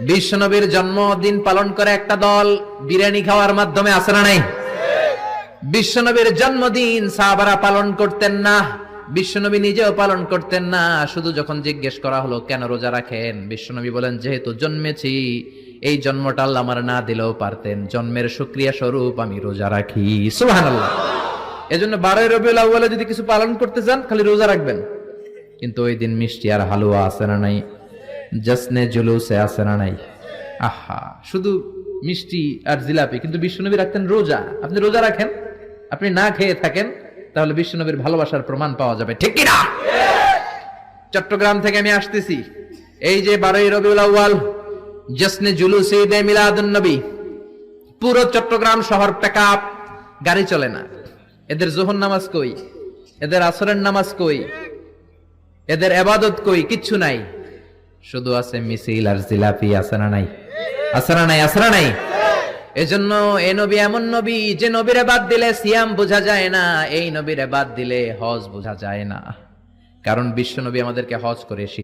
বিশ্বনবীর জন্মদিন পালন করে একটা দল বিরিয়ানি খাওয়ার মাধ্যমে আছে না নাই? বিশ্বনবীর জন্মদিন সাহাবারা পালন করতেন না, বিশ্বনবী নিজেও পালন করতেন না। শুধু যখন জিজ্ঞেস করা হলো কেন রোজা রাখেন, বিশ্বনবী বলেন যেহেতু জন্মেছি, এই জন্মটা আল্লাহ আমার না দিলেও পারতেন, জন্মের শুকরিয়া স্বরূপ আমি রোজা রাখি। সুবহানাল্লাহ। এজন্য 12 রবিউল আউয়ালে যদি কিছু পালন করতে চান খালি রোজা রাখবেন, কিন্তু ওই দিন মিষ্টি আর হালুয়া আছে না নাই? জশ্নে জুলুসে আছে না নাই? আহা, শুধু মিষ্টি আর জিলাপি, কিন্তু বিশ্বনবী রাখতেন রোজা। আপনি রোজা রাখেন, আপনি না খেয়ে থাকেন, তাহলে বিশ্বনবীর ভালোবাসার প্রমাণ পাওয়া যাবে, ঠিক কি না? চট্টগ্রাম থেকে আমি আসতেছি, এই যে 12 রবিউল আউয়াল জশ্নে জুলুসে ঈদে মিলাদুন নবী, পুরো চট্টগ্রাম শহর প্যাকআপ, গাড়ি চলে না। এদের যোহর নামাজ কই, এদের আসরের নামাজ কই, এদের ইবাদত কই? কিচ্ছু নাই, শুধু আছে মিছিল আর জিলাপি। আছে না নাই? আছে না নাই? আছে না নাই? এজন্য এই নবী এমন নবী যে নবীরে বাদ দিলে সিয়াম বোঝা যায় না, এই নবীরে বাদ দিলে হজ বোঝা যায় না। কারণ বিশ্ব নবী আমাদেরকে হজ করে